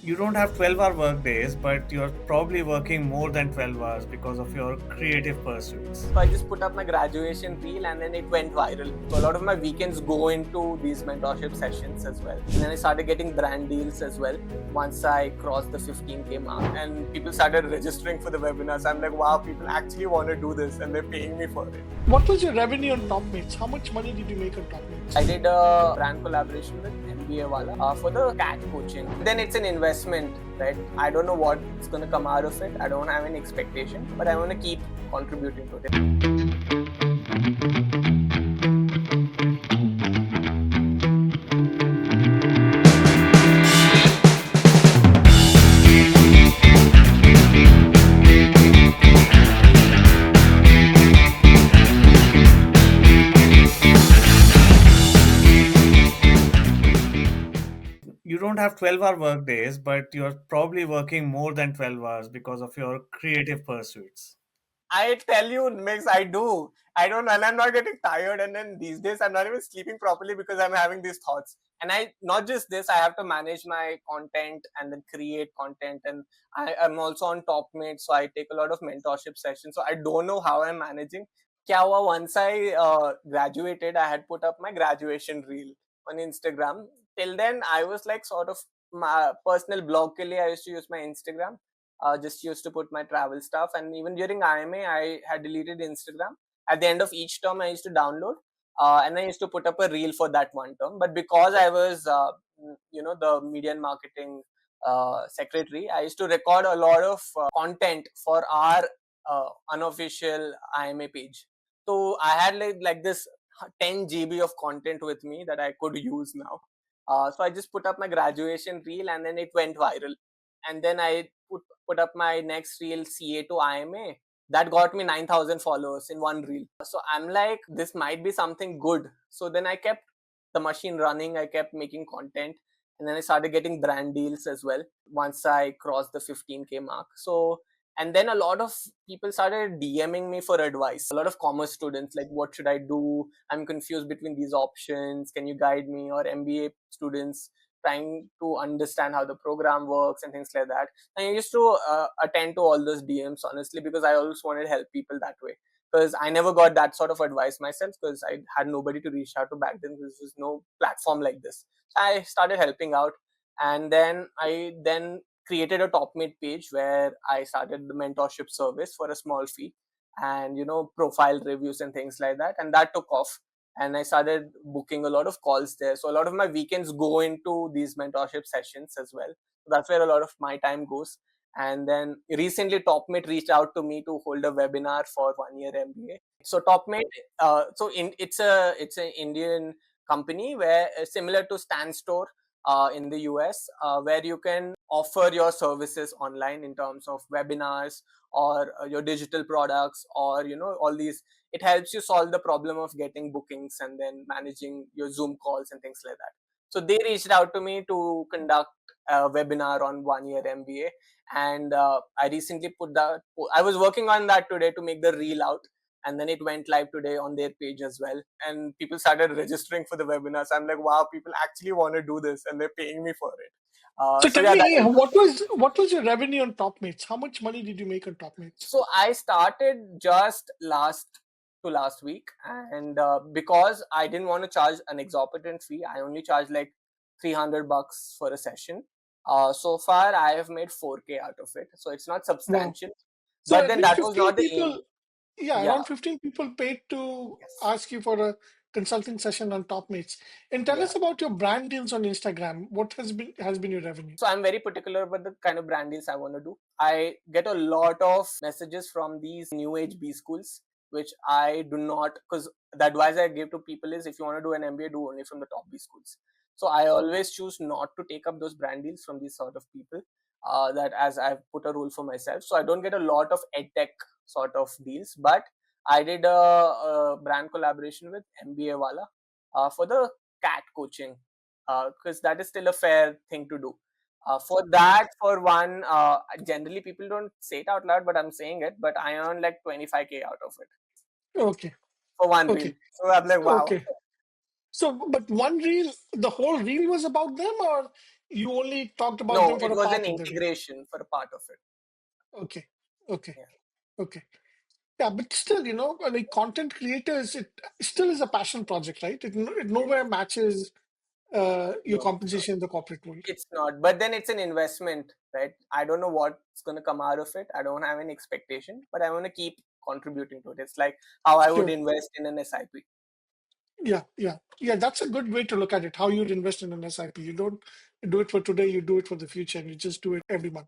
You don't have 12-hour work days, but you're probably working more than 12 hours because of your creative pursuits. So I just put up my graduation reel and then it went viral. So a lot of my weekends go into these mentorship sessions as well. And then I started getting brand deals as well once I crossed the 15K mark and people started registering for the webinars. I'm like, wow, people actually want to do this and they're paying me for it. What was your revenue on Topmates? How much money did you make on Topmates? I did a brand collaboration with MBA wala for the cat coaching. Then it's an investment, right? I don't know what's going to come out of it. I don't have any expectation, but I want to keep contributing to it. You don't have 12-hour work days, but you're probably working more than 12 hours because of your creative pursuits. I tell you, Mix, I do. I don't, and I'm not getting tired. And then these days, I'm not even sleeping properly because I'm having these thoughts. And I, not just this, I have to manage my content and then create content. And I am also on Topmate, so I take a lot of mentorship sessions. So I don't know how I'm managing. Kya hua, once I graduated, I had put up my graduation reel on Instagram. Till then, I was like sort of my personal blog ke liye, I used to use my Instagram. Just used to put my travel stuff. And even during IIM A, I had deleted Instagram. At the end of each term, I used to download and I used to put up a reel for that one term. But because I was, the media and marketing secretary, I used to record a lot of content for our unofficial IIM A page. So I had like this 10 GB of content with me that I could use now. So I just put up my graduation reel and then it went viral. And then I put up my next reel, CA to IMA. That got me 9,000 followers in one reel. So I'm like, this might be something good. So then I kept the machine running. I kept making content. And then I started getting brand deals as well once I crossed the 15K mark. So, and then a lot of people started DMing me for advice. A lot of commerce students, like, what should I do? I'm confused between these options. Can you guide me? Or MBA students trying to understand how the program works and things like that. And I used to attend to all those DMs, honestly, because I always wanted to help people that way. Because I never got that sort of advice myself because I had nobody to reach out to back then. There was no platform like this. So I started helping out. And then I created a Topmate page where I started the mentorship service for a small fee and, profile reviews and things like that. And that took off and I started booking a lot of calls there. So a lot of my weekends go into these mentorship sessions as well. So that's where a lot of my time goes. And then recently, Topmate reached out to me to hold a webinar for 1 year MBA. So Topmate, it's an Indian company where similar to Stan Store in the US, where you can offer your services online in terms of webinars or your digital products or all these. It helps you solve the problem of getting bookings and then managing your Zoom calls and things like that. So they reached out to me to conduct a webinar on 1 year MBA. And I recently I was working on that today to make the reel out. And then it went live today on their page as well. And people started registering for the webinars. I'm like, wow, people actually want to do this and they're paying me for it. So So tell yeah, that me, is. what was your revenue on Topmates? How much money did you make on Topmates? So I started just last week, and because I didn't want to charge an exorbitant fee, I only charged like $300 for a session. So far, I have made 4K out of it, so it's not Wow. substantial. So But at then least that was 15 not the aim. people, yeah, Yeah. around 15 people paid to Yes. ask you for a consulting session on Topmates. And tell Yeah. us about your brand deals on Instagram. What has been your revenue? So I'm very particular about the kind of brand deals I want to do. I get a lot of messages from these new age B schools, which I do not, because the advice I give to people is if you want to do an MBA, do only from the top B schools. So I always choose not to take up those brand deals from these sort of people. That as I've put a rule for myself, so I don't get a lot of edtech sort of deals. But I did a brand collaboration with MBA wala for the cat coaching, because that is still a fair thing to do. For that, for one, generally people don't say it out loud, but I'm saying it. But I earn like 25K out of it Okay, for one reel. okay, So I'm like, wow. okay. So, but one reel, the whole reel was about them, or You only talked about No, them for it a was an part of them. integration for a part of it. Okay. Okay. Yeah. Okay. Yeah, but still, like content creators, it still is a passion project, right? It nowhere matches your No, it's not. compensation in the corporate world. It's not. But then it's an investment, right? I don't know what's going to come out of it. I don't have any expectation, but I want to keep contributing to it. It's like how I would Sure. invest in an SIP. Yeah. That's a good way to look at it. How you'd invest in an SIP. You don't do it for today, you do it for the future, and you just do it every month.